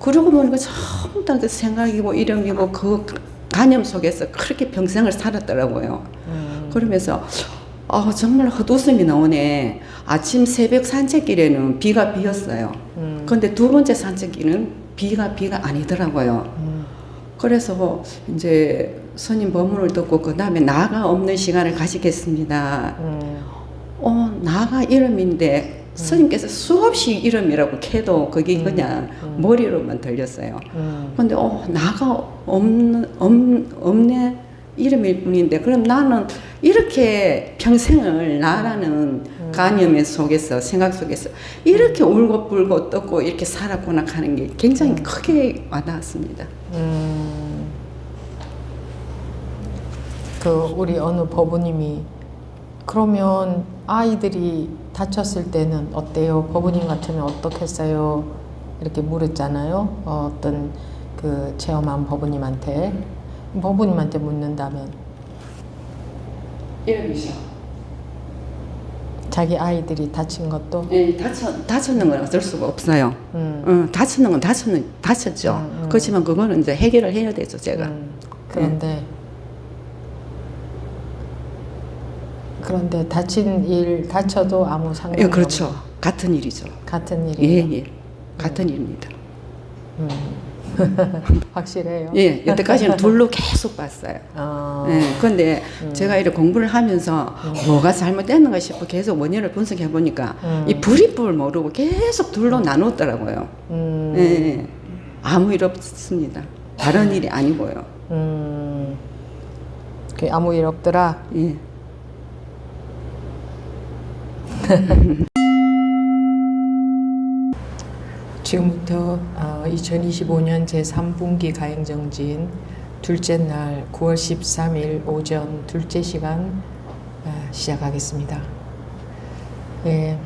그러고 보니까 전부 다 생각이고 이름이고 그 관념 속에서 그렇게 평생을 살았더라고요. 그러면서 정말 헛웃음이 나오네. 아침 새벽 산책길에는 비가 비었어요. 근데 두 번째 산책길은 비가 아니더라고요. 그래서 이제 스님 법문을 듣고 그 다음에 나가 없는 시간을 가지겠습니다. 나가 이름인데 스님께서 수없이 이름이라고 캐도 그게 그냥 머리로만 들렸어요. 근데 나가 없네 이름일 뿐인데 그럼 나는 이렇게 평생을 나라는 관념 속에서 생각 속에서 이렇게 울고 불고 떴고 이렇게 살았구나 하는 게 굉장히 크게 와닿았습니다. 그 우리 어느 법우님이 그러면 아이들이 다쳤을 때는 어때요? 법우님 같으면 어떻겠어요? 이렇게 물었잖아요. 어떤 그 체험한 법우님한테 묻는다면 이름이죠. 자기 아이들이 다친 것도 네, 다쳤는 건 어쩔 수가 없어요. 다쳤는 건 다쳤죠. 그렇지만 그거는 이제 해결을 해야 되죠, 제가. 그런데 다쳐도 아무 상관이 예, 그렇죠. 같은 일이죠. 같은 일이에요. 예. 같은 일입니다. 확실해요. 예, 여태까지는 둘로 계속 봤어요. 예, 근데 제가 이렇게 공부를 하면서 뭐가 잘못됐는가 싶어 계속 원인을 분석해 보니까 이 불이법을 모르고 계속 둘로 나눴더라고요. 예, 아무 일 없습니다. 다른 일이 아니고요. 아무 일 없더라. 예. 지금부터 2025년 제3분기 가행정진 둘째 날 9월 13일 오전 둘째 시간 시작하겠습니다. 예,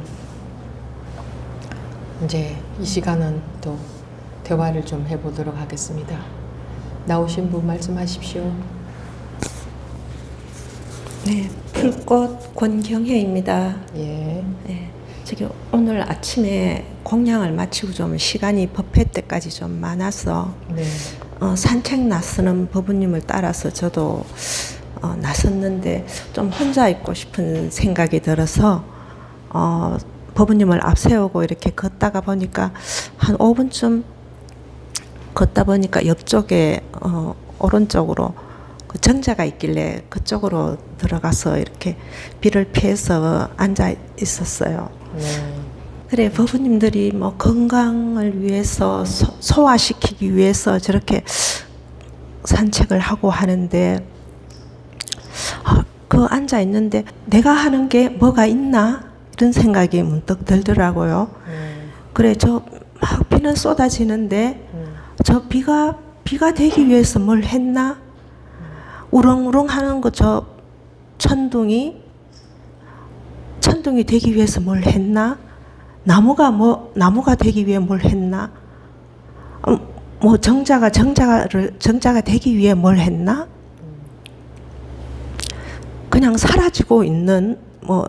이제 이 시간은 또 대화를 좀 해보도록 하겠습니다. 나오신 분 말씀하십시오. 네, 풀꽃 권경혜입니다. 예. 네, 저기 오늘 아침에 공양을 마치고 좀 시간이 법회 때까지 좀 많아서 네. 산책 나서는 법우님을 따라서 저도 나섰는데 좀 혼자 있고 싶은 생각이 들어서 법우님을 앞세우고 이렇게 걷다가 보니까 한 5분쯤 걷다 보니까 옆쪽에 오른쪽으로 그 정자가 있길래 그쪽으로 들어가서 이렇게 비를 피해서 앉아 있었어요. 네. 그래, 법우님들이 뭐 건강을 위해서 소화시키기 위해서 저렇게 산책을 하고 하는데 그 앉아 있는데 내가 하는 게 뭐가 있나 이런 생각이 문득 들더라고요. 그래, 저 막 비는 쏟아지는데 저 비가 되기 위해서 뭘 했나? 우렁우렁 하는 거 저 천둥이 되기 위해서 뭘 했나? 나무가 되기 위해 뭘 했나? 뭐 정자가 되기 위해 뭘 했나? 그냥 사라지고 있는 뭐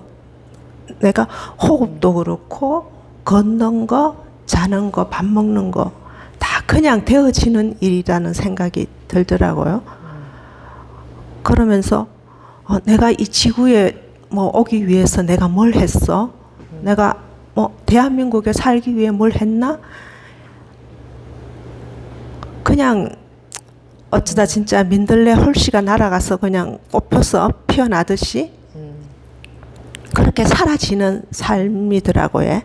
내가 호흡도 그렇고 걷는 거, 자는 거, 밥 먹는 거 다 그냥 되어지는 일이라는 생각이 들더라고요. 그러면서 내가 이 지구에 뭐 오기 위해서 내가 뭘 했어? 내가 뭐 대한민국에 살기 위해 뭘 했나? 그냥 어쩌다 진짜 민들레 홀씨가 날아가서 그냥 꽃 펴서 피어나듯이 그렇게 사라지는 삶이더라고요.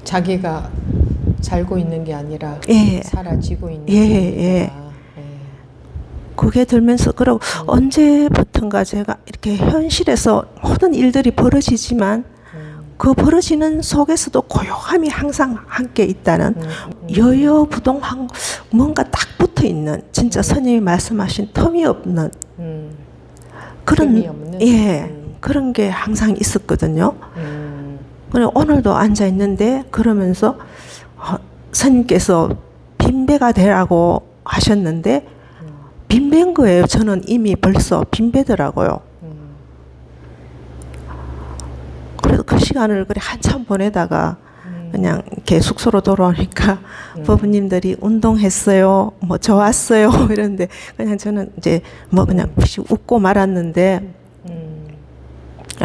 자기가 살고 있는 게 아니라 예. 사라지고 있는 예. 그게 들면서 그러고 언제부턴가 제가 이렇게 현실에서 모든 일들이 벌어지지만 그 벌어지는 속에서도 고요함이 항상 함께 있다는 여여부동한 뭔가 딱 붙어 있는 진짜 스님이 말씀하신 텀이 없는 그런 그런 게 항상 있었거든요. 그래 오늘도 앉아 있는데 그러면서 스님께서 빈배가 되라고 하셨는데 빈배인 거예요. 저는 이미 벌써 빈배더라고요. 그래서 그 시간을 그래 한참 보내다가 그냥 이렇게 숙소로 돌아오니까 부부님들이 운동했어요, 뭐 좋았어요 이러는데 그냥 저는 이제 뭐 그냥 웃고 말았는데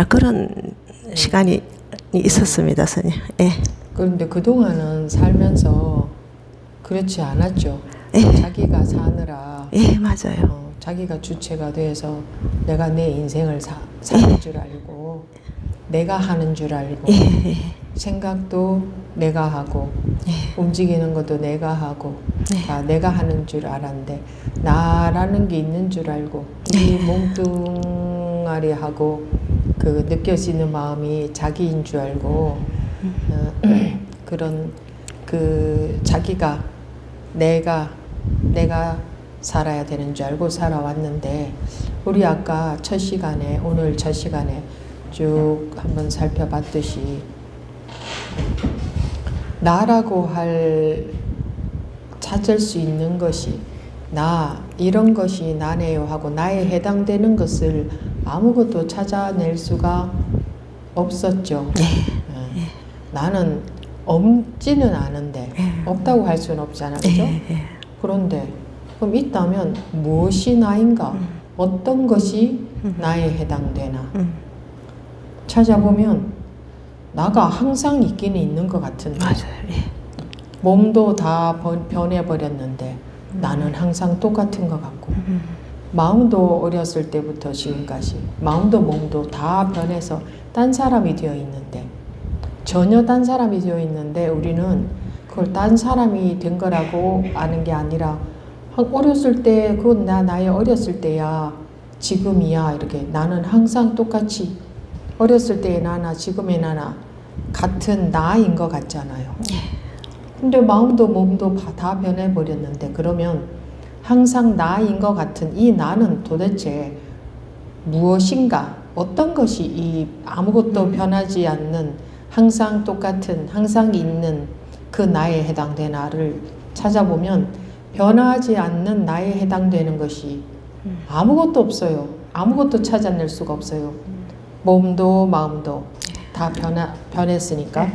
그런 시간이 있었습니다, 선생님. 예. 그런데 그동안은 살면서 그렇지 않았죠. 예. 자기가 사느라 예, 맞아요. 자기가 주체가 돼서 내가 내 인생을 사는 줄 알고 내가 하는 줄 알고 예, 예. 생각도 내가 하고 예. 움직이는 것도 내가 하고 네. 다 내가 하는 줄 알았는데 나라는 게 있는 줄 알고 이 몸뚱아리하고 그 느껴지는 마음이 자기인 줄 알고 그런 그 자기가 내가 살아야 되는 줄 알고 살아왔는데 우리 아까 첫 시간에 오늘 첫 시간에 쭉 한번 살펴봤듯이 나라고 찾을 수 있는 것이 나 이런 것이 나네요 하고 나에 해당되는 것을 아무것도 찾아낼 수가 없었죠. 나는 없지는 않은데 없다고 할 수는 없잖아, 그죠? 그런데 그럼 있다면 무엇이 나인가? 어떤 것이 나에 해당되나? 찾아보면 나가 항상 있기는 있는 것 같은데 맞아요. 예. 몸도 다 변해버렸는데 나는 항상 똑같은 것 같고 마음도 어렸을 때부터 지금까지 마음도 몸도 다 변해서 딴 사람이 되어 있는데 전혀 딴 사람이 되어 있는데 우리는 그걸 딴 사람이 된 거라고 아는 게 아니라 어렸을 때 그건 나의 어렸을 때야 지금이야 이렇게 나는 항상 똑같이 어렸을 때의 나나 지금의 나나 같은 나인 것 같잖아요. 근데 마음도 몸도 다 변해버렸는데 그러면 항상 나인 것 같은 이 나는 도대체 무엇인가? 어떤 것이 이 아무것도 변하지 않는 항상 똑같은 항상 있는 그 나에 해당되는 나를 찾아보면 변하지 않는 나에 해당되는 것이 아무것도 없어요. 아무것도 찾아낼 수가 없어요. 몸도 마음도 다 변했으니까.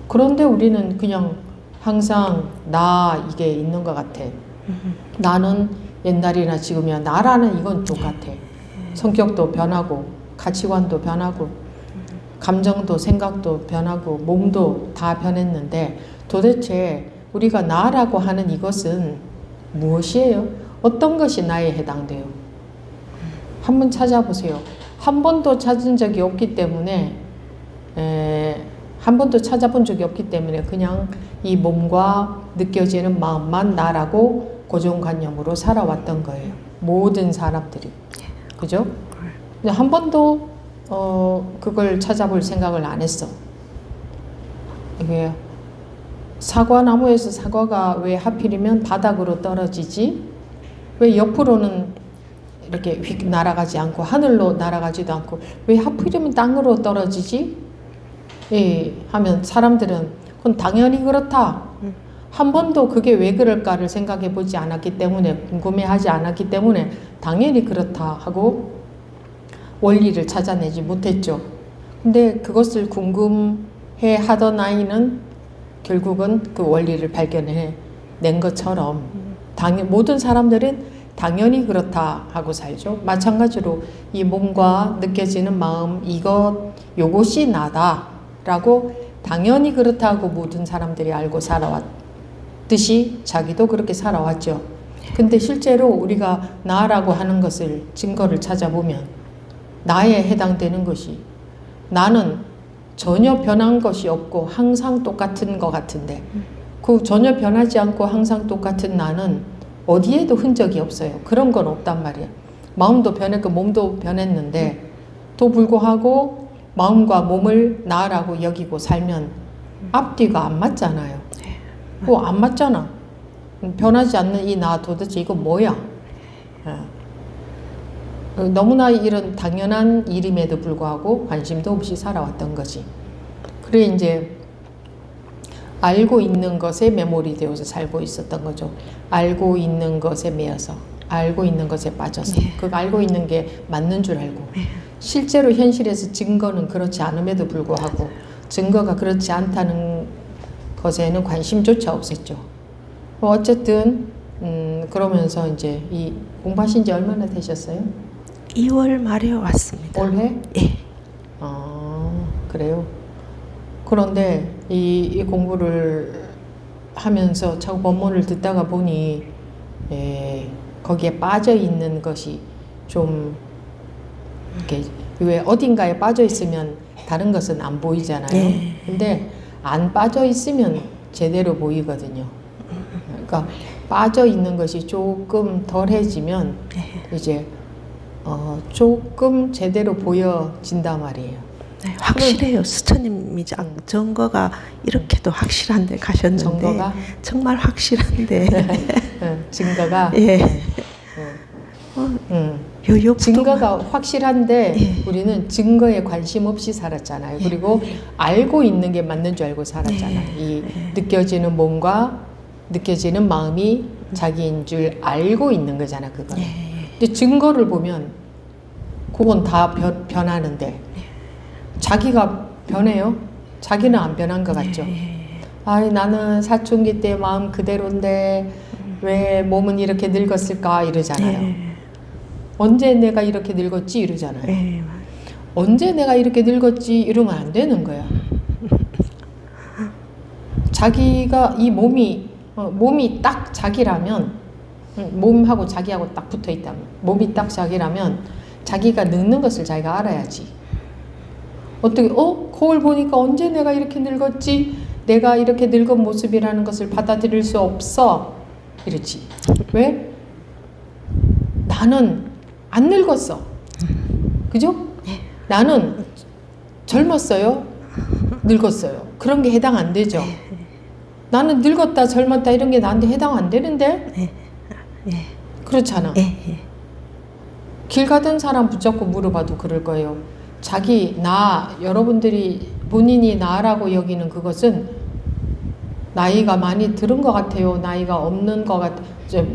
그런데 우리는 그냥 항상 나 이게 있는 것 같아. 나는 옛날이나 지금이야. 나라는 이건 똑같아. 성격도 변하고 가치관도 변하고 감정도 생각도 변하고 몸도 다 변했는데 도대체 우리가 나라고 하는 이것은 무엇이에요? 어떤 것이 나에 해당돼요? 한번 찾아보세요. 한 번도 찾은 적이 없기 때문에 한 번도 찾아본 적이 없기 때문에 그냥 이 몸과 느껴지는 마음만 나라고 고정관념으로 살아왔던 거예요. 모든 사람들이. 그죠? 근데 한 번도 그걸 찾아볼 생각을 안 했어. 이게 사과나무에서 사과가 왜 하필이면 바닥으로 떨어지지? 왜 옆으로는 이렇게 휙 날아가지 않고 하늘로 날아가지도 않고 왜 하필이면 땅으로 떨어지지? 예, 하면 사람들은 그건 당연히 그렇다. 한 번도 그게 왜 그럴까를 생각해 보지 않았기 때문에 궁금해하지 않았기 때문에 당연히 그렇다 하고 원리를 찾아내지 못했죠. 근데 그것을 궁금해 하던 아이는 결국은 그 원리를 발견해 낸 것처럼 모든 사람들은 당연히 그렇다 하고 살죠. 마찬가지로 이 몸과 느껴지는 마음 요것이 나다 라고 당연히 그렇다고 모든 사람들이 알고 살아왔듯이 자기도 그렇게 살아왔죠. 근데 실제로 우리가 나라고 하는 것을 증거를 찾아보면 나에 해당되는 것이 나는 전혀 변한 것이 없고 항상 똑같은 것 같은데 그 전혀 변하지 않고 항상 똑같은 나는 어디에도 흔적이 없어요. 그런 건 없단 말이에요. 마음도 변했고 몸도 변했는데 또 불구하고 마음과 몸을 나라고 여기고 살면 앞뒤가 안 맞잖아요. 그거 안 맞잖아. 변하지 않는 이 나 도대체 이거 뭐야? 너무나 이런 당연한 일임에도 불구하고 관심도 없이 살아왔던 거지. 그래 이제 알고 있는 것에 메모리 되어서 살고 있었던 거죠. 알고 있는 것에 매여서 알고 있는 것에 빠져서 그 알고 있는 게 맞는 줄 알고 실제로 현실에서 증거는 그렇지 않음에도 불구하고 증거가 그렇지 않다는 것에는 관심조차 없었죠. 뭐 어쨌든 그러면서 이제 이 공부하신 지 얼마나 되셨어요? 2월 말에 왔습니다. 올해? 예. 그래요. 그런데 이 공부를 하면서 자꾸 법문을 듣다가 보니 거기에 빠져 있는 것이 좀 이렇게 왜 어딘가에 빠져 있으면 다른 것은 안 보이잖아요. 네. 근데 안 빠져 있으면 제대로 보이거든요. 그러니까 빠져 있는 것이 조금 덜해지면 이제 조금 제대로 보여진단 말이에요. 네, 확실해요. 수처님이 증거가 이렇게도 확실한데 가셨는데 증거가? 정말 확실한데 증거가 예. 요욕도 증거가 확실한데 예. 우리는 증거에 관심 없이 살았잖아요. 그리고 알고 있는 게 맞는 줄 알고 살았잖아요. 이 느껴지는 몸과 느껴지는 마음이 자기인 줄 알고 있는 거잖아, 그거. 근데 증거를 보면 그건 다 변하는데 자기가 변해요? 자기는 안 변한 것 같죠. 아이, 나는 사춘기 때 마음 그대로인데 왜 몸은 이렇게 늙었을까 이러잖아요. 언제 내가 이렇게 늙었지 이러잖아요. 언제 내가 이렇게 늙었지 이러면 안 되는 거야. 자기가 이 몸이 딱 자기라면, 몸하고 자기하고 딱 붙어 있다면, 몸이 딱 자기라면 자기가 늙는 것을 자기가 알아야지. 어떻게 거울 보니까 언제 내가 이렇게 늙었지? 내가 이렇게 늙은 모습이라는 것을 받아들일 수 없어. 이러지. 왜? 나는 안 늙었어. 그죠? 나는 젊었어요. 늙었어요. 그런 게 해당 안 되죠. 나는 늙었다 젊었다 이런 게 나한테 해당 안 되는데? 그렇잖아. 길 가던 사람 붙잡고 물어봐도 그럴 거예요. 자기, 여러분들이 본인이 나라고 여기는 그것은 나이가 많이 들은 것 같아요. 나이가 없는 것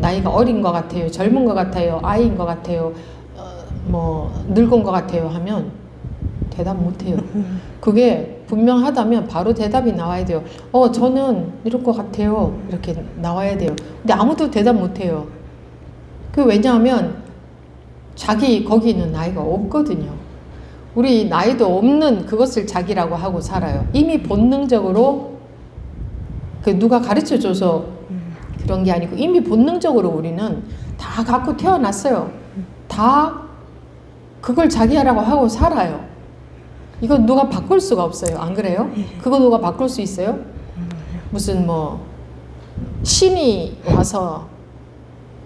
나이가 어린 것 같아요. 젊은 것 같아요. 아이인 것 같아요. 늙은 것 같아요. 하면 대답 못 해요. 그게 분명하다면 바로 대답이 나와야 돼요. 저는 이럴 것 같아요. 이렇게 나와야 돼요. 근데 아무도 대답 못 해요. 왜냐하면 거기는 나이가 없거든요. 우리 나이도 없는 그것을 자기라고 하고 살아요. 이미 본능적으로 누가 가르쳐줘서 그런 게 아니고 이미 본능적으로 우리는 다 갖고 태어났어요. 다 그걸 자기라고 하고 살아요. 이거 누가 바꿀 수가 없어요. 안 그래요? 그거 누가 바꿀 수 있어요? 무슨 신이 와서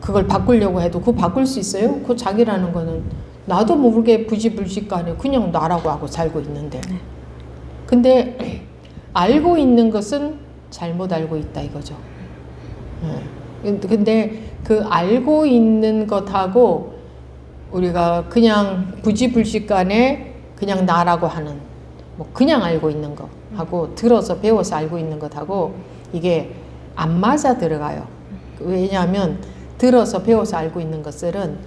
그걸 바꾸려고 해도 그거 바꿀 수 있어요? 그거 자기라는 거는 나도 모르게 부지불식간에 그냥 나라고 하고 살고 있는데. 근데 알고 있는 것은 잘못 알고 있다 이거죠. 근데 그 알고 있는 것하고 우리가 그냥 부지불식간에 그냥 나라고 하는 그냥 알고 있는 것하고 들어서 배워서 알고 있는 것하고 이게 안 맞아 들어가요. 왜냐하면 들어서 배워서 알고 있는 것들은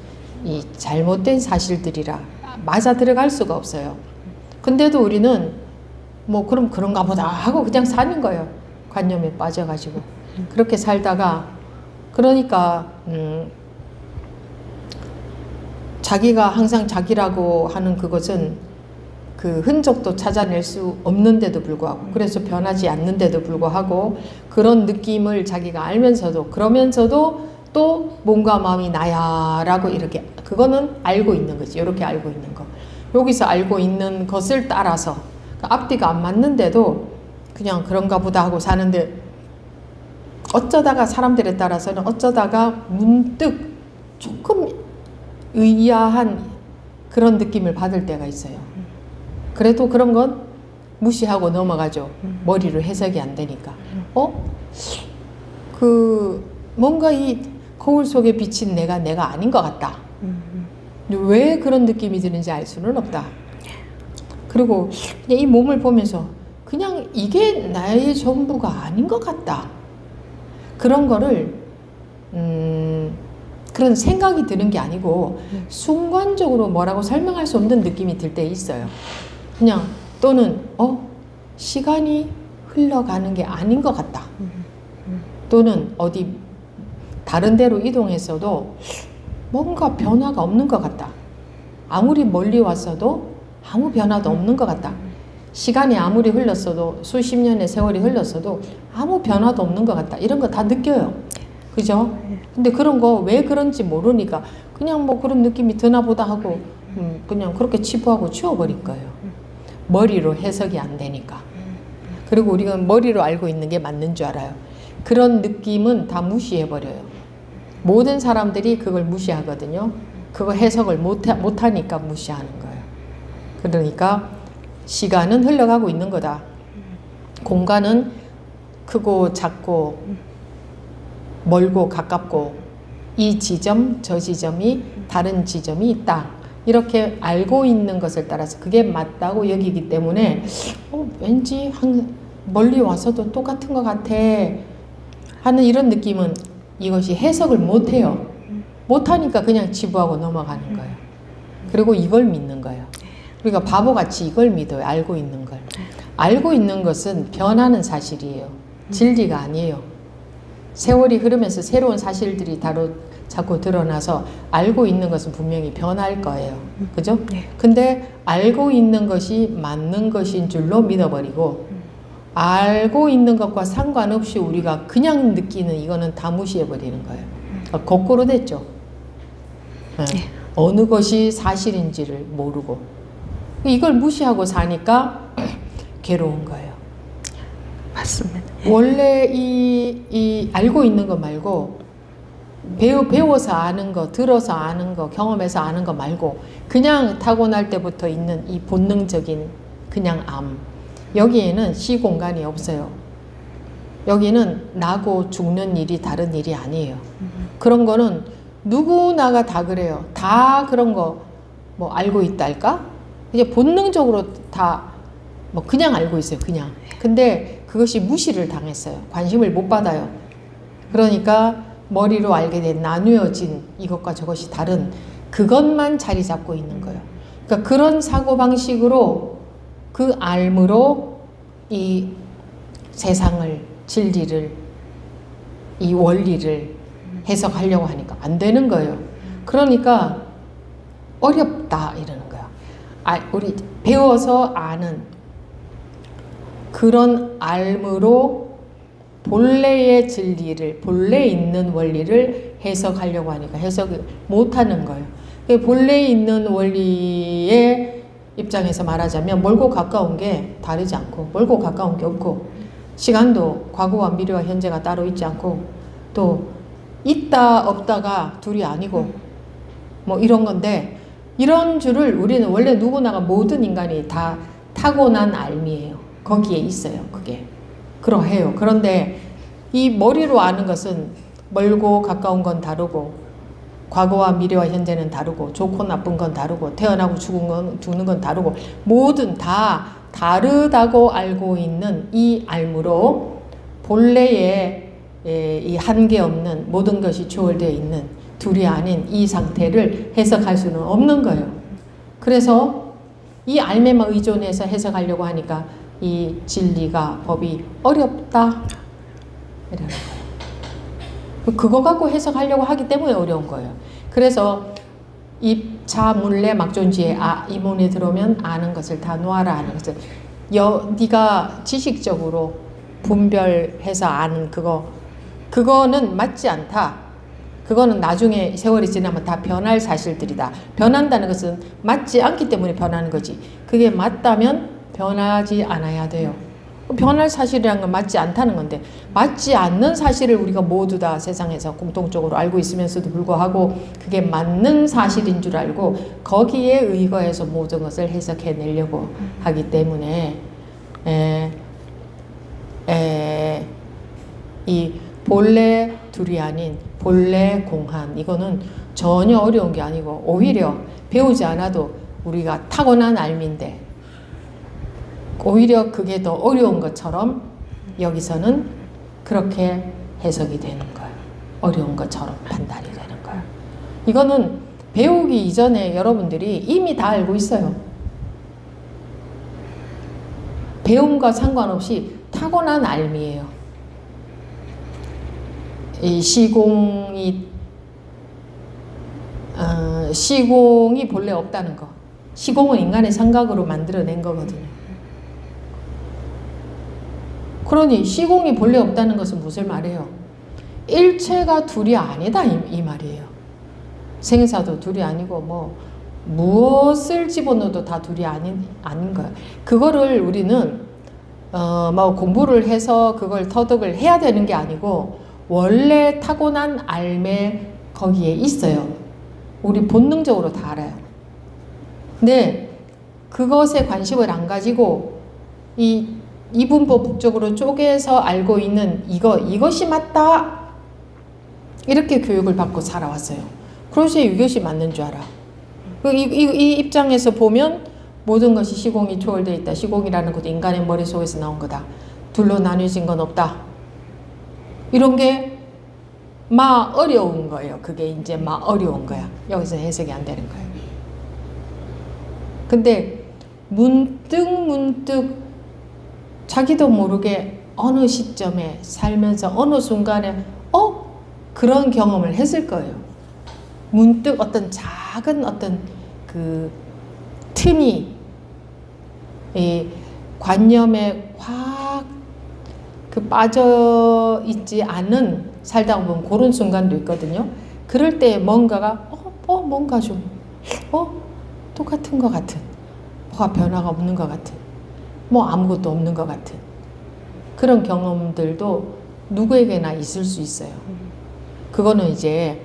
이 잘못된 사실들이라 맞아 들어갈 수가 없어요. 근데도 우리는 그럼 그런가 보다 하고 그냥 사는 거예요. 관념에 빠져가지고 그렇게 살다가 그러니까 자기가 항상 자기라고 하는 그것은 그 흔적도 찾아낼 수 없는데도 불구하고 그래서 변하지 않는데도 불구하고 그런 느낌을 자기가 알면서도 그러면서도 또 몸과 마음이 나야 라고 이렇게 그거는 알고 있는 거지. 이렇게 알고 있는 거. 여기서 알고 있는 것을 따라서 앞뒤가 안 맞는데도 그냥 그런가 보다 하고 사는데 어쩌다가 사람들에 따라서는 어쩌다가 문득 조금 의아한 그런 느낌을 받을 때가 있어요. 그래도 그런 건 무시하고 넘어가죠. 머리로 해석이 안 되니까. 뭔가 이 거울 속에 비친 내가 아닌 것 같다. 왜 그런 느낌이 드는지 알 수는 없다. 그리고 그냥 이 몸을 보면서 그냥 이게 나의 전부가 아닌 것 같다. 그런 거를 그런 생각이 드는 게 아니고 순간적으로 뭐라고 설명할 수 없는 느낌이 들 때 있어요. 그냥 또는 시간이 흘러가는 게 아닌 것 같다. 또는 어디 다른 데로 이동했어도 뭔가 변화가 없는 것 같다. 아무리 멀리 왔어도 아무 변화도 없는 것 같다. 시간이 아무리 흘렀어도 수십 년의 세월이 흘렀어도 아무 변화도 없는 것 같다. 이런 거 다 느껴요. 그죠? 근데 그런 거 왜 그런지 모르니까 그냥 뭐 그런 느낌이 드나 보다 하고 그냥 그렇게 치부하고 치워버릴 거예요. 머리로 해석이 안 되니까. 그리고 우리가 머리로 알고 있는 게 맞는 줄 알아요. 그런 느낌은 다 무시해버려요. 모든 사람들이 그걸 무시하거든요. 그거 해석을 못하니까 무시하는 거예요. 그러니까 시간은 흘러가고 있는 거다. 공간은 크고 작고 멀고 가깝고 이 지점 저 지점이 다른 지점이 있다. 이렇게 알고 있는 것을 따라서 그게 맞다고 여기기 때문에 왠지 멀리 와서도 똑같은 것 같아 하는 이런 느낌은 이것이 해석을 못해요. 못하니까 그냥 치부하고 넘어가는 거예요. 그리고 이걸 믿는 거예요. 우리가 바보같이 이걸 믿어요. 알고 있는 걸. 알고 있는 것은 변하는 사실이에요. 진리가 아니에요. 세월이 흐르면서 새로운 사실들이 자꾸 드러나서 알고 있는 것은 분명히 변할 거예요. 그죠? 근데 알고 있는 것이 맞는 것인 줄로 믿어버리고 알고 있는 것과 상관없이 우리가 그냥 느끼는 이거는 다 무시해버리는 거예요. 거꾸로 됐죠. 어느 것이 사실인지를 모르고 이걸 무시하고 사니까 괴로운 거예요. 맞습니다. 원래 이 알고 있는 거 말고 배워서 아는 거, 들어서 아는 거, 경험해서 아는 거 말고 그냥 타고날 때부터 있는 이 본능적인 그냥 암. 여기에는 시공간이 없어요. 여기는 나고 죽는 일이 다른 일이 아니에요. 그런 거는 누구나가 다 그래요. 다 그런 거 뭐 알고 있달까? 이제 본능적으로 다 뭐 그냥 알고 있어요. 그냥. 근데 그것이 무시를 당했어요. 관심을 못 받아요. 그러니까 머리로 알게 된 나누어진 이것과 저것이 다른 그것만 자리 잡고 있는 거예요. 그러니까 그런 사고방식으로 그 알므로 이 세상을, 진리를, 이 원리를 해석하려고 하니까 안 되는 거예요. 그러니까 어렵다 이러는 거예요. 우리 배워서 아는 그런 알므로 본래의 진리를, 본래 있는 원리를 해석하려고 하니까 해석을 못하는 거예요. 본래 있는 원리의 입장에서 말하자면 멀고 가까운 게 다르지 않고 멀고 가까운 게 없고 시간도 과거와 미래와 현재가 따로 있지 않고 또 있다 없다가 둘이 아니고 뭐 이런 건데 이런 줄을 우리는 원래 누구나가 모든 인간이 다 타고난 알미예요. 거기에 있어요. 그게. 그러해요. 그런데 이 머리로 아는 것은 멀고 가까운 건 다르고 과거와 미래와 현재는 다르고 좋고 나쁜 건 다르고 태어나고 죽는 건 다르고 모든 다 다르다고 알고 있는 이 알므로 본래의 이 한계 없는 모든 것이 초월되어 있는 둘이 아닌 이 상태를 해석할 수는 없는 거예요. 그래서 이 알매만 의존해서 해석하려고 하니까 이 진리가 법이 어렵다 이러는 거예요. 그거 갖고 해석하려고 하기 때문에 어려운 거예요. 그래서 입자 물레 막존지에 이문에 들어오면 아는 것을 다 놓아라 하는 것을 네가 지식적으로 분별해서 아는 그거는 맞지 않다. 그거는 나중에 세월이 지나면 다 변할 사실들이다. 변한다는 것은 맞지 않기 때문에 변하는 거지. 그게 맞다면 변하지 않아야 돼요. 변할 사실이라는 건 맞지 않다는 건데 맞지 않는 사실을 우리가 모두 다 세상에서 공통적으로 알고 있으면서도 불구하고 그게 맞는 사실인 줄 알고 거기에 의거해서 모든 것을 해석해내려고 하기 때문에 이 본래 둘이 아닌 본래 공한 이거는 전혀 어려운 게 아니고 오히려 배우지 않아도 우리가 타고난 알미인데 오히려 그게 더 어려운 것처럼 여기서는 그렇게 해석이 되는 거예요. 어려운 것처럼 판단이 되는 거예요. 이거는 배우기 이전에 여러분들이 이미 다 알고 있어요. 배움과 상관없이 타고난 알미예요. 이 시공이 본래 없다는 거. 시공은 인간의 생각으로 만들어낸 거거든요. 그러니 시공이 본래 없다는 것은 무슨 말이에요? 일체가 둘이 아니다 이 말이에요. 생사도 둘이 아니고 뭐 무엇을 집어넣어도 다 둘이 아닌 거예요. 그거를 우리는 뭐 공부를 해서 그걸 터득을 해야 되는 게 아니고 원래 타고난 알매 거기에 있어요. 우리 본능적으로 다 알아요. 근데 그것에 관심을 안 가지고 이 이분법적으로 쪼개서 알고 있는 이것이 맞다 이렇게 교육을 받고 살아왔어요. 그래서 이것이 맞는 줄 알아. 이 입장에서 보면 모든 것이 시공이 초월되어 있다. 시공이라는 것도 인간의 머릿속에서 나온 거다. 둘로 나뉘어진 건 없다. 이런 게 막 어려운 거예요. 그게 이제 막 어려운 거야. 여기서 해석이 안 되는 거예요. 근데 문득 자기도 모르게 어느 시점에 살면서 어느 순간에 그런 경험을 했을 거예요. 문득 어떤 작은 어떤 그 틈이 이 관념에 확 빠져 있지 않은 살다 보면 그런 순간도 있거든요. 그럴 때 뭔가가 뭔가 좀 똑같은 것 같은, 뭐가 변화가 없는 것 같은, 뭐 아무것도 없는 것 같은 그런 경험들도 누구에게나 있을 수 있어요. 그거는 이제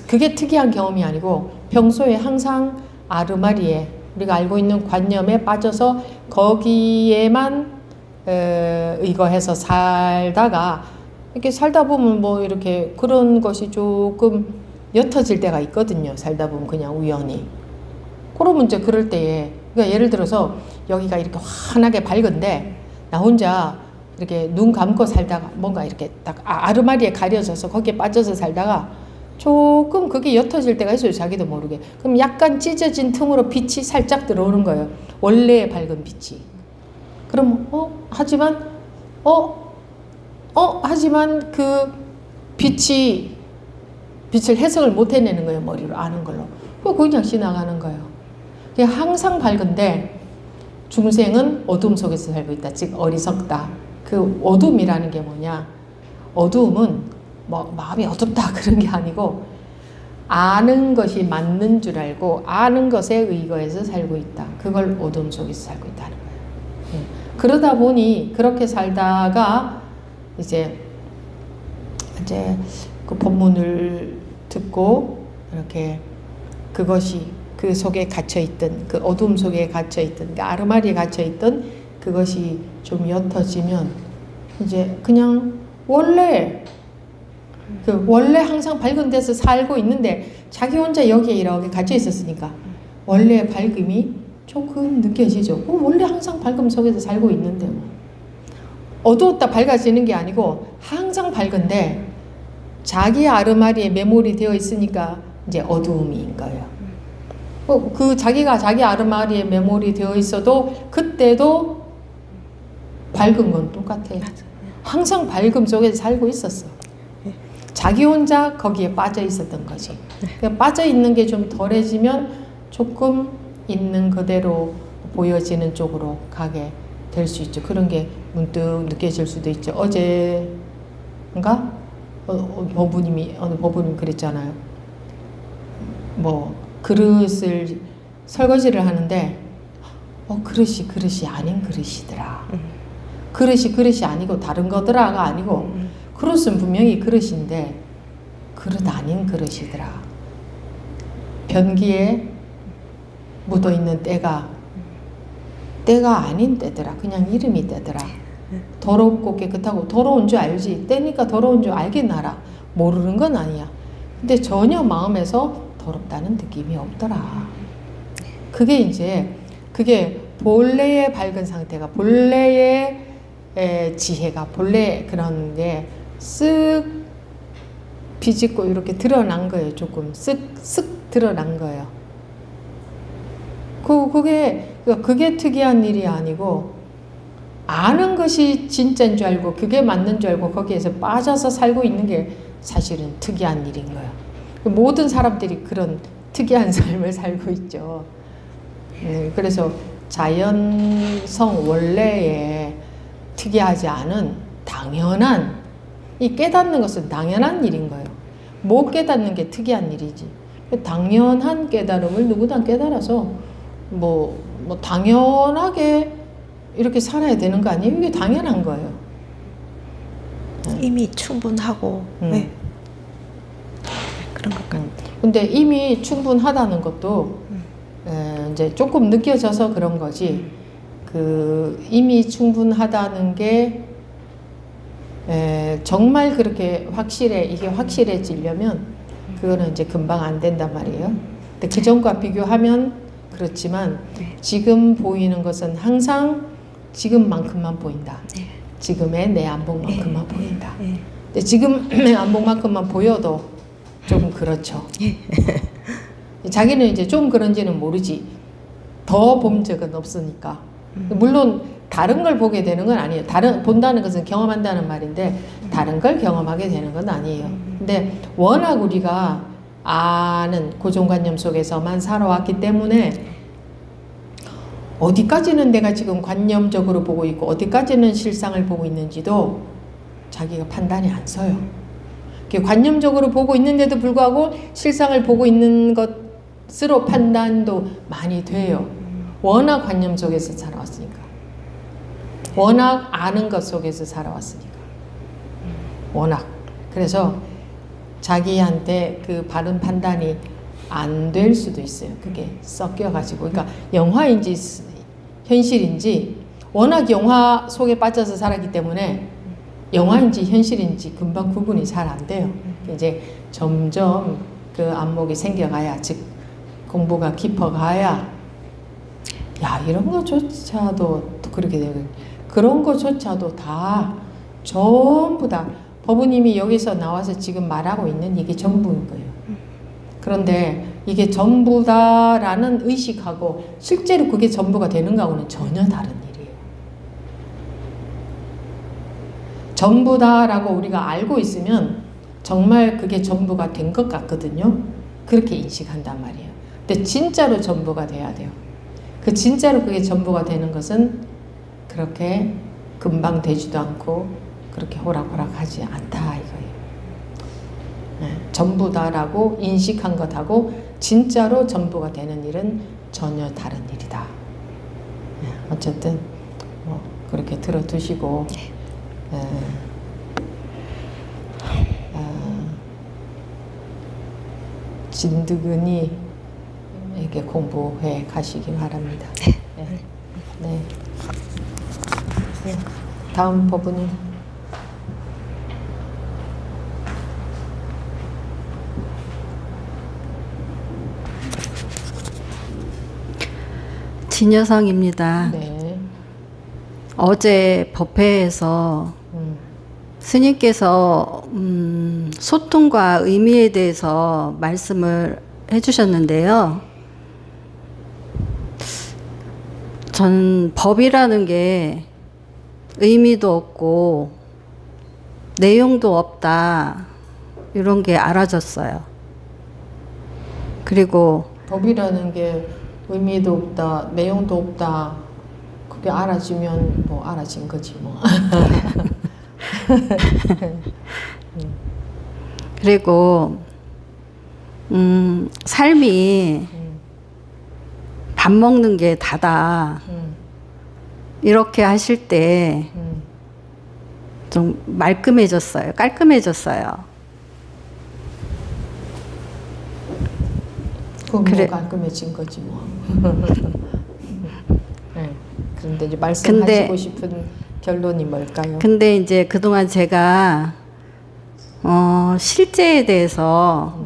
그게 특이한 경험이 아니고 평소에 항상 아르마리에 우리가 알고 있는 관념에 빠져서 거기에만 의거해서 살다가 이렇게 살다 보면 뭐 이렇게 그런 것이 조금 옅어질 때가 있거든요. 살다 보면 그냥 우연히. 그러면 이제 그럴 때에 그러니까 예를 들어서 여기가 이렇게 환하게 밝은데 나 혼자 이렇게 눈 감고 살다가 뭔가 이렇게 딱 아르마리에 가려져서 거기에 빠져서 살다가 조금 그게 옅어질 때가 있어요. 자기도 모르게. 그럼 약간 찢어진 틈으로 빛이 살짝 들어오는 거예요. 원래의 밝은 빛이. 그럼 하지만 그 빛을 해석을 못 해내는 거예요. 머리로 아는 걸로. 그냥 지나가는 거예요. 항상 밝은데 중생은 어둠 속에서 살고 있다. 즉 어리석다. 그 어둠이라는 게 뭐냐? 어두움은 뭐 마음이 어둡다 그런 게 아니고 아는 것이 맞는 줄 알고 아는 것에 의거해서 살고 있다. 그걸 어둠 속에서 살고 있다는 거예요. 그러다 보니 그렇게 살다가 이제 그 법문을 듣고 이렇게 그것이 그 속에 gat혀있던 그 어둠 속에 갇혀있던 그 아르마리에 갇혀있던 그것이 좀 옅어지면 이제 그냥 원래 항상 밝은 데서 살고 있는데 자기 혼자 여기에 이렇게 갇혀 있었으니까 원래 밝음이 조금 느껴지죠. 원래 항상 밝음 속에서 살고 있는데 뭐. 어두웠다 밝아지는 게 아니고 항상 밝은데 자기 아르마리에 메모리 되어 있으니까 이제 어두움인 거예요. 그 자기가 자기 아르마리에 메모리 되어 있어도 그때도 밝은 건 똑같아요. 항상 밝음 속에 살고 있었어. 자기 혼자 거기에 빠져 있었던 거지. 그러니까 빠져 있는 게 좀 덜해지면 조금 있는 그대로 보여지는 쪽으로 가게 될 수 있죠. 그런 게 문득 느껴질 수도 있죠. 어제인가 어느 법부님이 그랬잖아요. 뭐 그릇을 설거지를 하는데 그릇이 아닌 그릇이더라. 그릇이 아니고 다른 거더라가 아니고 그릇은 분명히 그릇인데 그릇 아닌 그릇이더라. 변기에 묻어있는 때가 아닌 때더라. 그냥 이름이 때더라. 더럽고 깨끗하고 더러운 줄 알지. 때니까 더러운 줄 알긴 알아. 모르는 건 아니야. 근데 전혀 마음에서 더럽다는 느낌이 없더라. 그게 본래의 밝은 상태가 본래의 지혜가 본래 그런 게 쓱 비집고 이렇게 드러난 거예요. 조금 쓱 드러난 거예요. 그게 특이한 일이 아니고 아는 것이 진짜인 줄 알고 그게 맞는 줄 알고 거기에서 빠져서 살고 있는 게 사실은 특이한 일인 거예요. 모든 사람들이 그런 특이한 삶을 살고 있죠. 그래서 자연성 원래에 특이하지 않은 당연한, 이 깨닫는 것은 당연한 일인 거예요. 못 깨닫는 게 특이한 일이지. 당연한 깨달음을 누구나 깨달아서 뭐 당연하게 이렇게 살아야 되는 거 아니에요? 이게 당연한 거예요. 이미 충분하고 네. 그런 것 같아요. 근데 이미 충분하다는 것도 이제 조금 느껴져서 그런 거지. 그 이미 충분하다는 게 정말 그렇게 이게 확실해지려면 그거는 이제 금방 안 된단 말이에요. 근데 그 전과 비교하면 그렇지만 지금 보이는 것은 항상 지금만큼만 보인다. 지금의 내 안목만큼만 보인다. 근데 지금의 안목만큼만 보여도 좀 그렇죠. 자기는 이제 좀 그런지는 모르지. 더 본 적은 없으니까. 물론 다른 걸 보게 되는 건 아니에요. 본다는 것은 경험한다는 말인데 다른 걸 경험하게 되는 건 아니에요. 근데 워낙 우리가 아는 고정관념 속에서만 살아왔기 때문에 어디까지는 내가 지금 관념적으로 보고 있고 어디까지는 실상을 보고 있는지도 자기가 판단이 안 서요. 관념적으로 보고 있는데도 불구하고 실상을 보고 있는 것으로 판단도 많이 돼요. 워낙 관념 속에서 살아왔으니까. 워낙 아는 것 속에서 살아왔으니까. 워낙. 그래서 자기한테 그 바른 판단이 안 될 수도 있어요. 그게 섞여가지고. 그러니까 영화인지 현실인지 워낙 영화 속에 빠져서 살았기 때문에 영화인지 현실인지 금방 구분이 잘 안 돼요. 이제 점점 그 안목이 생겨가야, 즉 공부가 깊어가야 야, 이런 거조차도 또 그렇게 되고 그런 거조차도 다 전부 다 법우님이 여기서 나와서 지금 말하고 있는 이게 전부인 거예요. 그런데 이게 전부다라는 의식하고 실제로 그게 전부가 되는 거하고는 전혀 다른 일이에요. 전부다라고 우리가 알고 있으면 정말 그게 전부가 된 것 같거든요. 그렇게 인식한단 말이에요. 근데 진짜로 전부가 돼야 돼요. 그 진짜로 그게 전부가 되는 것은 그렇게 금방 되지도 않고 그렇게 호락호락하지 않다 이거예요. 전부다라고 인식한 것하고 진짜로 전부가 되는 일은 전혀 다른 일이다. 어쨌든 뭐 그렇게 들어두시고 진드근히 이렇게 공부해 가시기 바랍니다. 네. 다음 법은요. 진여성입니다. 네. 어제 법회에서 스님께서 소통과 의미에 대해서 말씀을 해주셨는데요. 전 법이라는 게 의미도 없고 내용도 없다 이런 게 알아졌어요. 그리고 법이라는 게 의미도 없다, 내용도 없다. 그게 알아지면 뭐 알아진 거지 뭐. 그리고 삶이 밥 먹는 게 다다. 이렇게 하실 때 좀 말끔해졌어요. 깔끔해졌어요. 그건 그래. 뭐 깔끔해진 거지 뭐. 네. 그런데 이제 말씀하시고 싶은 결론이 뭘까요? 근데 이제 그동안 제가 실제에 대해서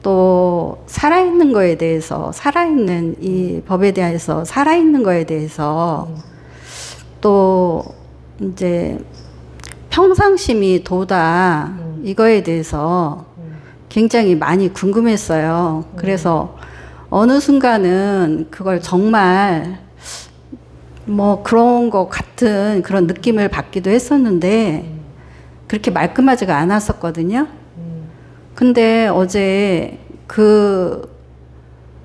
또 살아있는 거에 대해서 살아있는 이 법에 대해서 살아있는 거에 대해서 또 이제 평상심이 도다 이거에 대해서 굉장히 많이 궁금했어요. 그래서 어느 순간은 그걸 정말 뭐 그런 것 같은 그런 느낌을 받기도 했었는데 그렇게 말끔하지가 않았었거든요. 근데 어제 그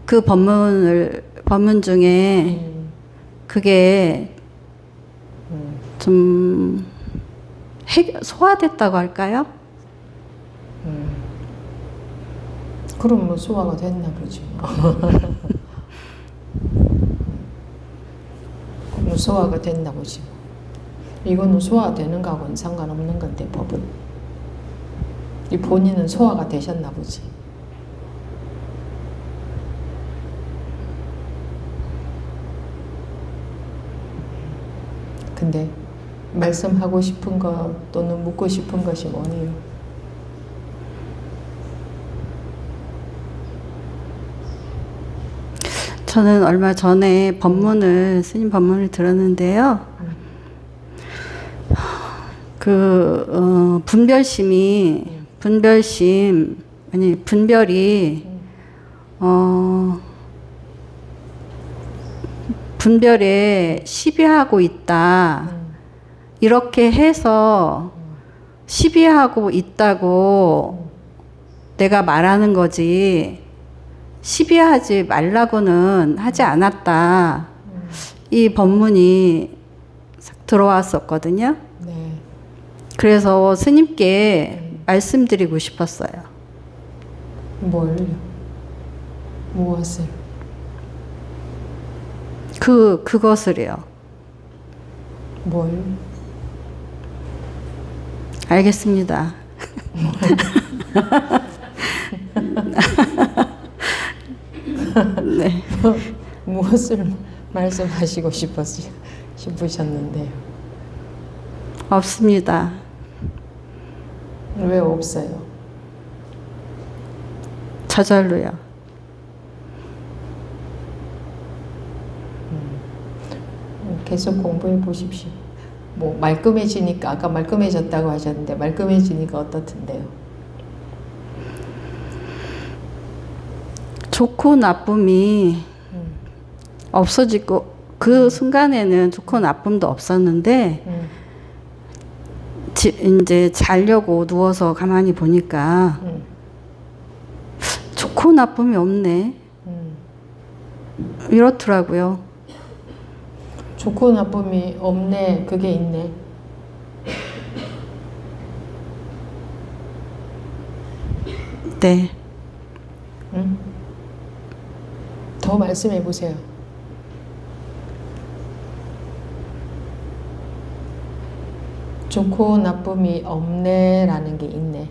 법문 중에 그게 좀 소화됐다고 할까요? 그럼 뭐 소화가 됐나 보지 뭐. 그럼 소화가 됐나 보지 뭐. 이거는 소화되는 거하고는 상관없는 건데 법은. 이 본인은 소화가 되셨나 보지. 근데 말씀하고 싶은 것 또는 묻고 싶은 것이 뭐예요? 저는 얼마 전에 스님 법문을 들었는데요. 분별에 시비하고 있다. 이렇게 해서 시비하고 있다고 내가 말하는 거지. 시비하지 말라고는 하지 않았다. 이 법문이 싹 들어왔었거든요. 네. 그래서 스님께 말씀드리고 싶었어요. 뭘요? 무엇을? 그것을요. 뭘? 알겠습니다. 네. 무엇을 말씀하시고 싶으셨는데요? 없습니다. 왜 없어요? 저절로요. 계속 공부해 보십시오. 뭐 말끔해지니까 아까 말끔해졌다고 하셨는데 말끔해지니까 어떻던데요? 좋고 나쁨이 없어지고 그 순간에는 좋고 나쁨도 없었는데 이제 자려고 누워서 가만히 보니까 좋고 나쁨이 없네. 이렇더라고요. 좋고 나쁨이 없네. 그게 있네. 네. 응? 더 말씀해 보세요. 좋고 나쁨이 없네라는 게 있네.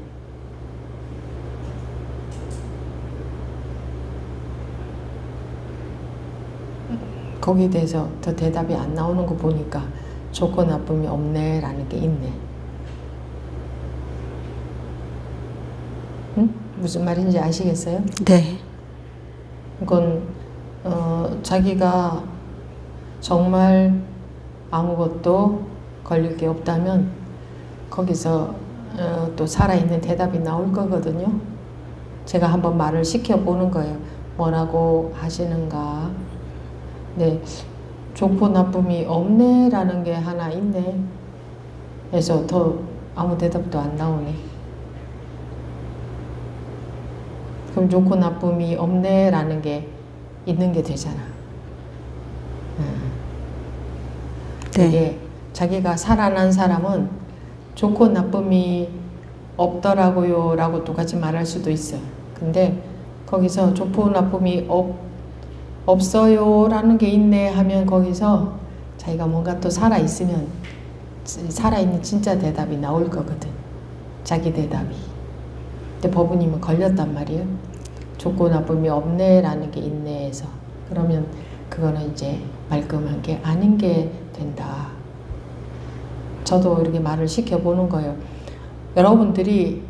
거기에 대해서 더 대답이 안 나오는 거 보니까 좋고 나쁨이 없네라는 게 있네. 응? 무슨 말인지 아시겠어요? 네. 이건 자기가 정말 아무것도 걸릴 게 없다면 거기서 또 살아있는 대답이 나올 거거든요. 제가 한번 말을 시켜보는 거예요. 뭐라고 하시는가. 네, 좋고 나쁨이 없네라는 게 하나 있네. 그래서 더 아무 대답도 안 나오네. 그럼 좋고 나쁨이 없네라는 게 있는 게 되잖아. 네. 이게 자기가 살아난 사람은 좋고 나쁨이 없더라고요 라고 똑같이 말할 수도 있어요. 근데 거기서 좋고 나쁨이 없어요 라는 게 있네 하면 거기서 자기가 뭔가 또 살아있으면 살아있는 진짜 대답이 나올 거거든. 자기 대답이. 근데 법부님은 걸렸단 말이에요. 좋고 나쁨이 없네 라는 게 있네 해서. 그러면 그거는 이제 말끔한 게 아닌 게 된다. 저도 이렇게 말을 시켜보는 거예요. 여러분들이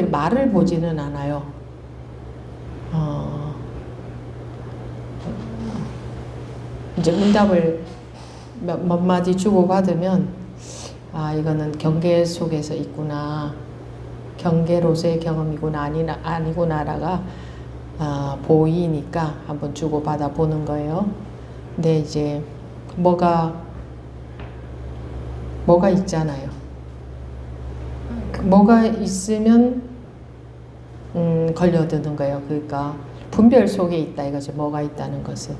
말을 보지는 않아요. 이제 응답을 몇 마디 주고받으면 아 이거는 경계 속에서 있구나. 경계로서의 경험이구나 아니구나라가 보이니까 한번 주고받아 보는 거예요. 근데 이제 뭐가 있잖아요. 뭐가 있으면 걸려드는 거예요. 그러니까 분별 속에 있다 이거죠. 뭐가 있다는 것은.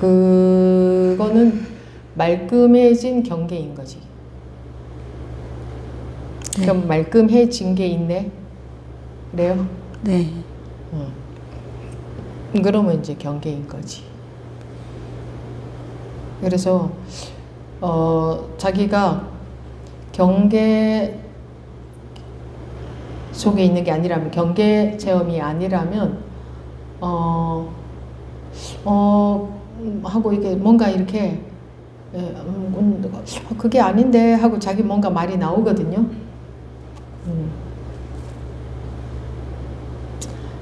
그거는 말끔해진 경계인 거지. 그럼 말끔해진 게 있네? 그래요? 네. 그러면 이제 경계인 거지. 그래서 자기가 경계 속에 있는 게 아니라면, 경계 체험이 아니라면 하고 이게 뭔가 이렇게 그게 아닌데 하고 자기 뭔가 말이 나오거든요.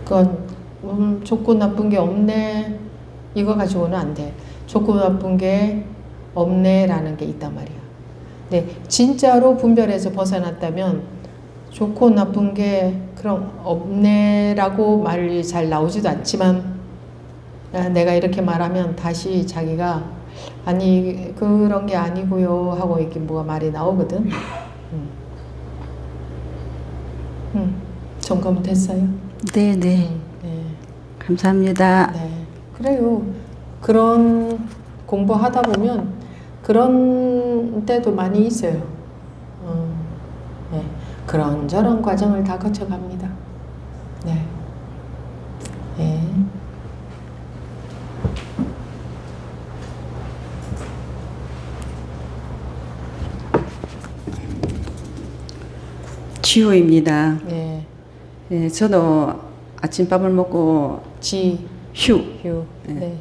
그건 좋고 나쁜 게 없네 이거 가지고는 안 돼. 좋고 나쁜 게 없네라는 게 있단 말이야. 근데 진짜로 분별해서 벗어났다면 좋고 나쁜 게 그럼 없네라고 말이 잘 나오지도 않지만, 내가 이렇게 말하면 다시 자기가 아니 그런 게 아니고요 하고 이렇게 뭐가 말이 나오거든. 점검 됐어요? 네, 네. 네. 감사합니다. 네. 그래요. 그런 공부하다 보면 그런 때도 많이 있어요. 네. 그런저런 과정을 다 거쳐갑니다. 네. 네. 지우입니다. 네. 예, 저도 아침밥을 먹고 휴 휴. 네.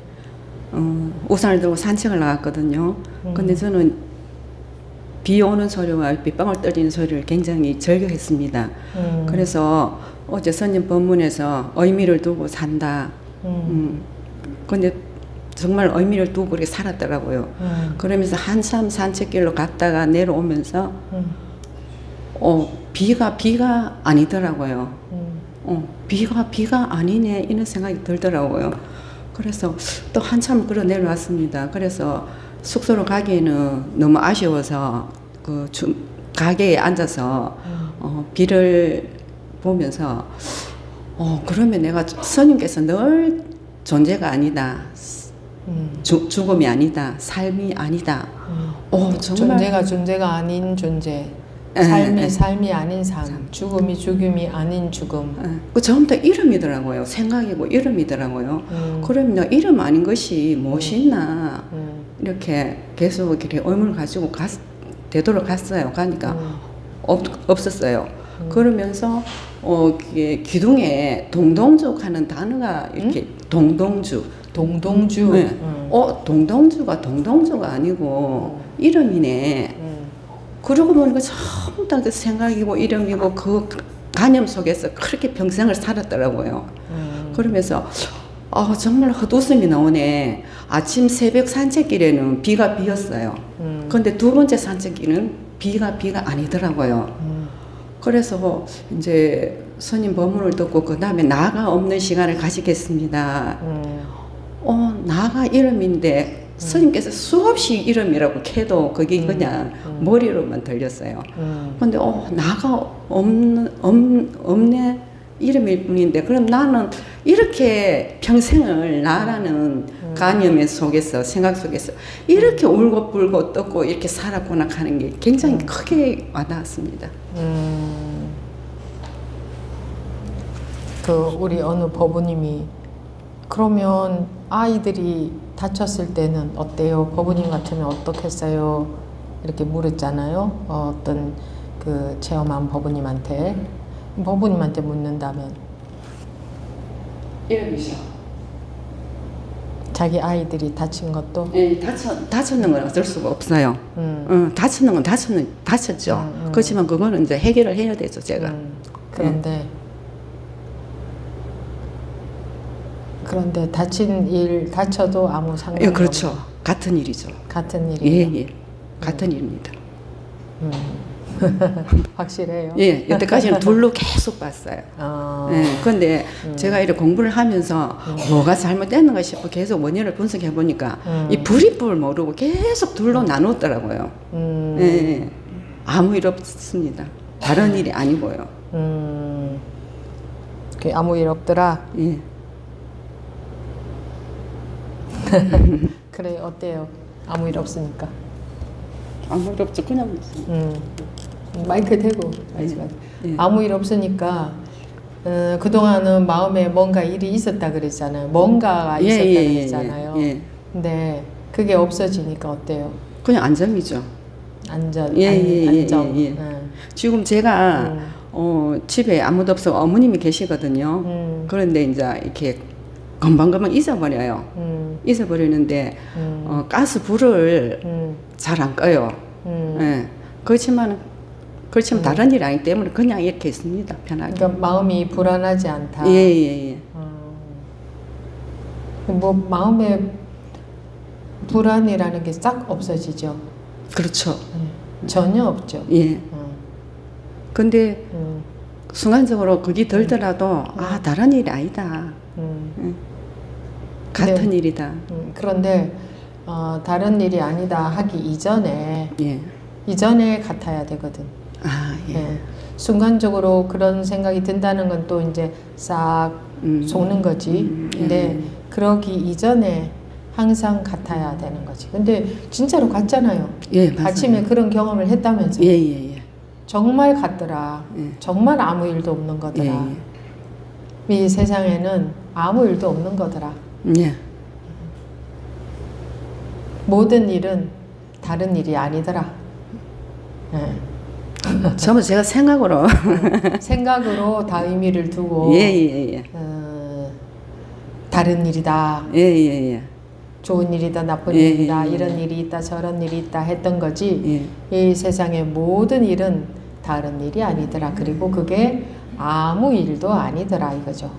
우산을 들고 산책을 나갔거든요. 근데 저는 비 오는 소리와 빗방울 떨리는 소리를 굉장히 즐겨했습니다. 그래서 어제 스님 법문에서 의미를 두고 산다. 근데 정말 의미를 두고 그렇게 살았더라고요. 그러면서 한참 산책길로 갔다가 내려오면서 비가 아니더라고요. 비가 아니네 이런 생각이 들더라고요. 그래서 또 한참 걸어 내려왔습니다. 그래서 숙소로 가기에는 너무 아쉬워서 가게에 앉아서 비를 보면서 그러면 내가 스님께서 늘 존재가 아니다. 죽음이 아니다. 삶이 아니다. 정말 존재가 아닌 존재. 예. 삶이 아닌 삶. 죽음이 아닌 죽음. 그 처음부터 이름이더라고요. 생각이고 이름이더라고요. 그러면 내가 이름 아닌 것이 무엇이 있나 이렇게 계속 이렇게 의문을 가지고 되돌아갔어요. 가니까 없었어요. 그러면서 기둥에 동동죽 하는 단어가 이렇게 동동주. 네. 동동주가 아니고 이름이네. 그러고 보니까 전부 다 생각이고 이름이고 그 관념 속에서 그렇게 평생을 살았더라고요. 그러면서 정말 헛웃음이 나오네. 아침 새벽 산책길에는 비가 비었어요. 그런데 두 번째 산책길은 비가 아니더라고요. 그래서 이제 스님 법문을 듣고 그 다음에 나가 없는 시간을 가지겠습니다. 나가 이름인데 스님께서 수없이 이름이라고 캐도 그게 그냥 머리로만 들렸어요. 근데 나가 없네 이름일 뿐인데 그럼 나는 이렇게 평생을 나라는 관념의 속에서 생각 속에서 이렇게 울고 불고 떴고 이렇게 살았구나 하는 게 굉장히 크게 와닿았습니다. 우리 어느 법우님이 그러면 아이들이 다쳤을 때는 어때요? 법우님 같으면 어떻겠어요? 이렇게 물었잖아요. 어떤 그 체험한 법우님한테 묻는다면 이름이죠. 자기 아이들이 다친 것도 다쳤는 건 어쩔 수가 없어요. 다쳤는 건 다쳤죠. 그렇지만 그거는 이제 해결을 해야 되죠, 제가. 그런데 다쳐도 아무 상관이 없는. 그렇죠. 같은 일이죠. 같은 일이에요. 예. 같은 일입니다. 확실해요. 예, 여태까지는 둘로 계속 봤어요. 예, 근데 제가 이렇게 공부를 하면서 뭐가 잘못됐는가 싶어 계속 원인을 분석해 보니까 이 불입불 모르고 계속 둘로 나누었더라고요. 예, 예. 아무 일 없습니다. 다른 일이 아니고요. 아무 일 없더라. 예. 그래 어때요? 아무 일 없으니까. 아무 일 없죠. 그냥 있어요. 마이크 대고 말씀하세요. 예. 아무 일 없으니까 그동안은 마음에 뭔가 일이 있었다 그랬잖아요. 뭔가가 있었다 그랬잖아요. 예. 근데 그게 없어지니까 어때요? 그냥 안정이죠. 안정. 안정. 지금 제가 집에 아무도 없어 어머님이 계시거든요. 그런데 이제 이렇게 금방금방 잊어버려요. 잊어버리는데 가스 불을 잘 안 꺼요. 예. 그렇지만 다른 일 아니기 때문에 그냥 이렇게 있습니다. 편하게. 그러니까 마음이 불안하지 않다. 예. 뭐 마음에 불안이라는 게 싹 없어지죠. 그렇죠. 전혀 없죠. 예. 근데 순간적으로 그게 들더라도 다른 일이 아니다. 같은 일이다. 그런데 다른 일이 아니다 하기 이전에 예. 이전에 같아야 되거든. 예. 예. 순간적으로 그런 생각이 든다는 건 또 이제 싹 속는 거지. 근데 그러기 이전에 항상 같아야 되는 거지. 근데 진짜로 같잖아요. 예, 맞아요. 아침에 그런 경험을 했다면서. 예. 정말 같더라. 예. 정말 아무 일도 없는 거더라. 예. 이 세상에는 아무 일도 없는 거더라. 예. 모든 일은 다른 일이 아니더라. 예. 전부 제가 생각으로 생각으로 다 의미를 두고 예. 다른 일이다. 예. 좋은 일이다 나쁜 예, 일이다 예, 예. 이런 일이 있다 저런 일이 있다 했던 거지 예. 이 세상의 모든 일은 다른 일이 아니더라. 그리고 그게 아무 일도 아니더라 이거죠.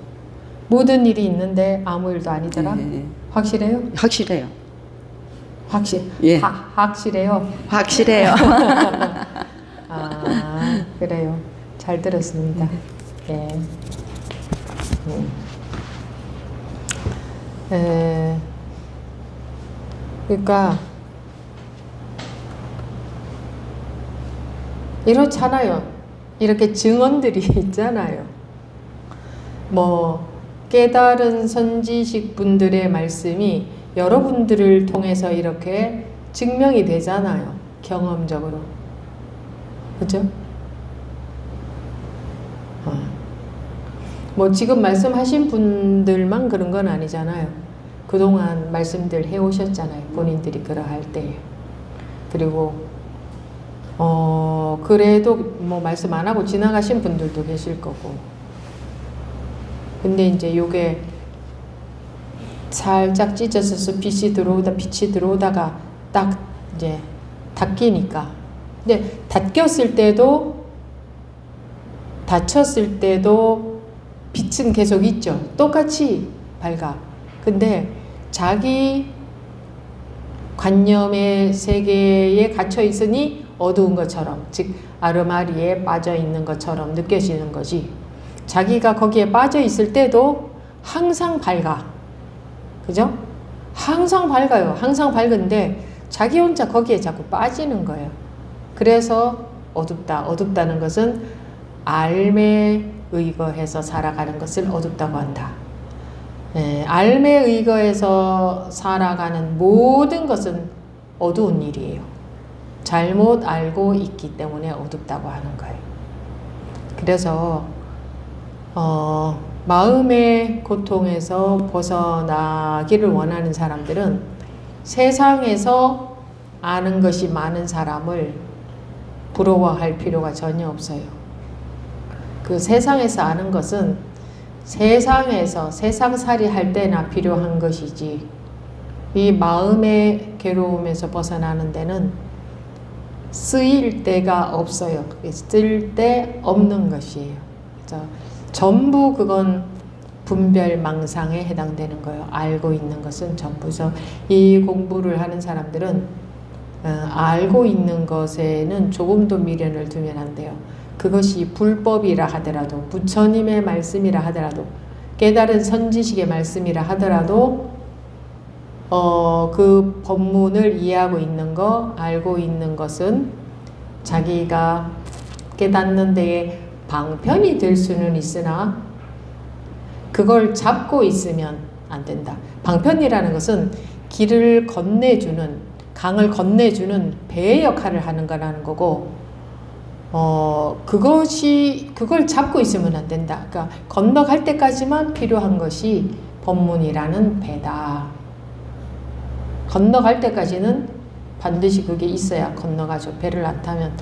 모든 일이 있는데 아무 일도 아니더라. 예. 확실해요? 확실해요. 확실해요? 확실해요. 그래요. 잘 들었습니다. 예. 그러니까 이렇잖아요. 이렇게 증언들이 있잖아요. 뭐 깨달은 선지식 분들의 말씀이 여러분들을 통해서 이렇게 증명이 되잖아요. 경험적으로. 그죠? 뭐 지금 말씀하신 분들만 그런 건 아니잖아요. 그동안 말씀들 해오셨잖아요. 본인들이 그러할 때. 그리고 그래도 뭐 말씀 안 하고 지나가신 분들도 계실 거고. 근데 이제 요게 살짝 찢어져서 빛이 들어오다가 딱 이제 닫히니까. 근데 닫혔을 때도 닫혔을 때도 빛은 계속 있죠. 똑같이 밝아. 근데 자기 관념의 세계에 갇혀 있으니 어두운 것처럼, 즉 아르마리에 빠져 있는 것처럼 느껴지는 거지. 자기가 거기에 빠져 있을 때도 항상 밝아. 그죠? 항상 밝아요. 항상 밝은데 자기 혼자 거기에 자꾸 빠지는 거예요. 그래서 어둡다. 어둡다는 것은 알매 의거해서 살아가는 것을 어둡다고 한다. 알매 의거해서 살아가는 모든 것은 어두운 일이에요. 잘못 알고 있기 때문에 어둡다고 하는 거예요. 그래서 마음의 고통에서 벗어나기를 원하는 사람들은 세상에서 아는 것이 많은 사람을 부러워할 필요가 전혀 없어요. 그 세상에서 아는 것은 세상에서 세상살이 할 때나 필요한 것이지, 이 마음의 괴로움에서 벗어나는 데는 쓰일 데가 없어요. 쓸 데 없는 것이에요. 그래서 전부 그건 분별망상에 해당되는 거예요. 알고 있는 것은 전부. 그래서 이 공부를 하는 사람들은 알고 있는 것에는 조금도 미련을 두면 안 돼요. 그것이 불법이라 하더라도, 부처님의 말씀이라 하더라도, 깨달은 선지식의 말씀이라 하더라도 그 법문을 이해하고 있는 거, 알고 있는 것은 자기가 깨닫는 데에 방편이 될 수는 있으나 그걸 잡고 있으면 안 된다. 방편이라는 것은 길을 건네주는, 강을 건네주는 배의 역할을 하는 거라는 거고, 그걸 잡고 있으면 안 된다. 그러니까 건너갈 때까지만 필요한 것이 법문이라는 배다. 건너갈 때까지는 반드시 그게 있어야 건너가죠. 배를 안 타면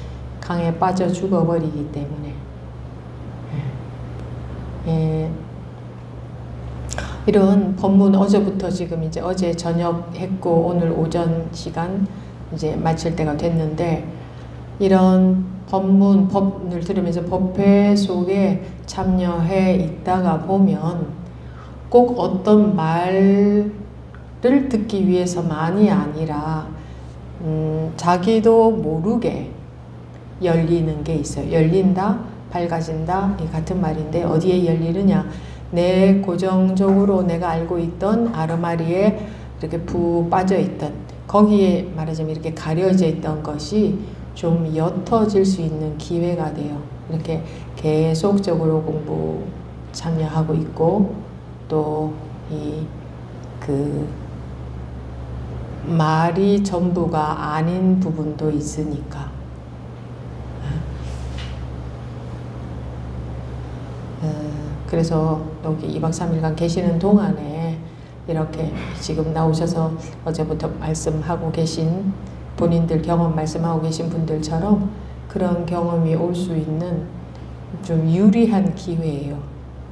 강에 빠져 죽어버리기 때문에. 이런 법문 어제부터 지금 이제 어제 저녁 했고 오늘 오전 시간 이제 마칠 때가 됐는데, 이런 법문을 들으면서 법회 속에 참여해 있다가 보면 꼭 어떤 말을 듣기 위해서만이 아니라 자기도 모르게 열리는 게 있어요. 열린다, 밝아진다, 이 같은 말인데 어디에 열리느냐? 내 고정적으로 내가 알고 있던 아르마리에 이렇게 푹 빠져 있던, 거기에 말하자면 이렇게 가려져 있던 것이 좀 옅어질 수 있는 기회가 돼요. 이렇게 계속적으로 공부 참여하고 있고, 또 그 말이 전부가 아닌 부분도 있으니까. 그래서 여기 2박 3일간 계시는 동안에 이렇게 지금 나오셔서 어제부터 말씀하고 계신 본인들 경험 말씀하고 계신 분들처럼 그런 경험이 올 수 있는 좀 유리한 기회예요.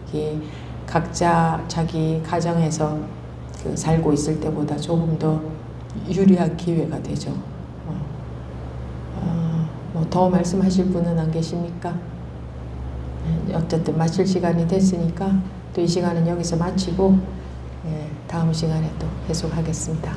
이게 각자 자기 가정에서 살고 있을 때보다 조금 더 유리한 기회가 되죠. 뭐 더 말씀하실 분은 안 계십니까? 어쨌든 마칠 시간이 됐으니까 또 이 시간은 여기서 마치고 다음 시간에 또 계속하겠습니다.